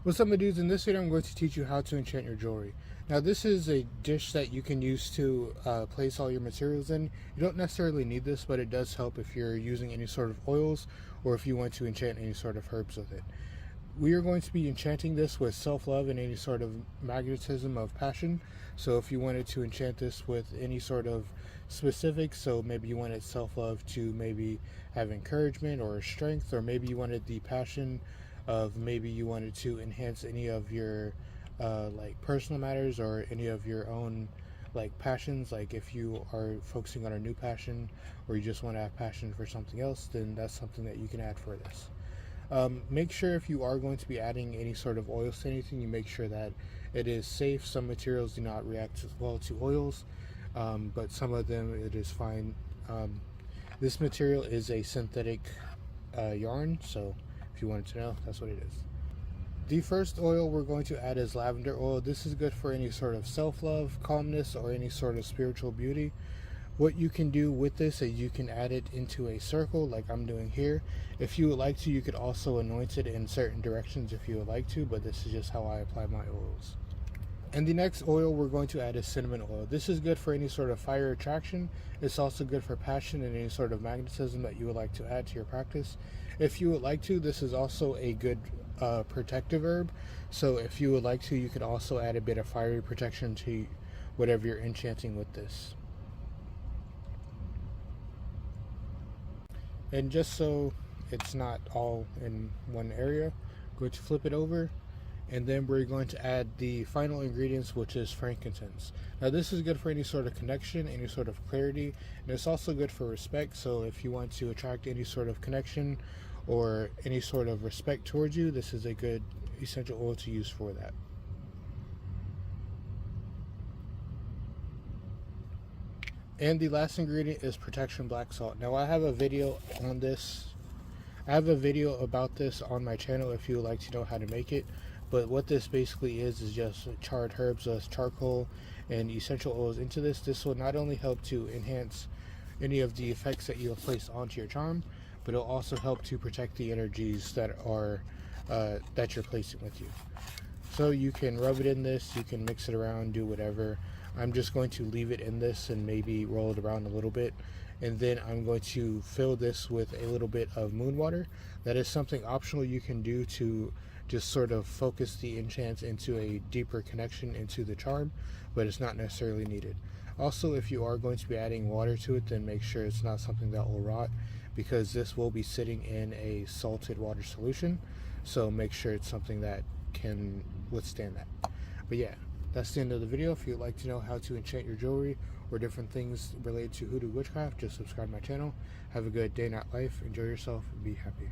What's up, my dudes? In this video I'm going to teach you how to enchant your jewelry. Now this is a dish that you can use to place all your materials in. You don't necessarily need this, but it does help if you're using any sort of oils or if you want to enchant any sort of herbs with it. We are going to be enchanting this with self-love and any sort of magnetism of passion. So if you wanted to enchant this with any sort of specifics, so maybe you wanted self-love to maybe have encouragement or strength, or maybe you wanted the passion of maybe you wanted to enhance any of your like personal matters or any of your own like passions, like if you are focusing on a new passion or you just want to have passion for something else, then that's something that you can add for this. Make sure if you are going to be adding any sort of oils to anything, you make sure that it is safe. Some materials do not react as well to oils, but some of them it is fine. This material is a synthetic yarn, so if you wanted to know, that's what it is. The first oil we're going to add is lavender oil. This is good for any sort of self-love, calmness, or any sort of spiritual beauty. What you can do with this is you can add it into a circle like I'm doing here. If you would like to, you could also anoint it in certain directions if you would like to, but this is just how I apply my oils. And the next oil we're going to add is cinnamon oil. This is good for any sort of fire attraction. It's also good for passion and any sort of magnetism that you would like to add to your practice. If you would like to, this is also a good protective herb. So if you would like to, you could also add a bit of fiery protection to whatever you're enchanting with this. And just so it's not all in one area, I'm going to flip it over, and then we're going to add the final ingredients, which is frankincense. Now this is good for any sort of connection, any sort of clarity, and it's also good for respect. So if you want to attract any sort of connection or any sort of respect towards you, this is a good essential oil to use for that. And the last ingredient is protection black salt. Now I have a video on this. I have a video about this on my channel if you would like to know how to make it. But what this basically is just charred herbs with charcoal and essential oils into this. This will not only help to enhance any of the effects that you have placed onto your charm, but it'll also help to protect the energies that are that you're placing with you. So you can rub it in this, you can mix it around, do whatever. I'm just going to leave it in this and maybe roll it around a little bit, and then I'm going to fill this with a little bit of moon water. That is something optional you can do to just sort of focus the enchants into a deeper connection into the charm, but it's not necessarily needed. Also, if you are going to be adding water to it, then make sure it's not something that will rot, because this will be sitting in a salted water solution, so make sure it's something that can withstand that. But yeah, that's the end of the video. If you'd like to know how to enchant your jewelry or different things related to hoodoo witchcraft, just subscribe to my channel. Have a good day, night, life. Enjoy yourself and be happy.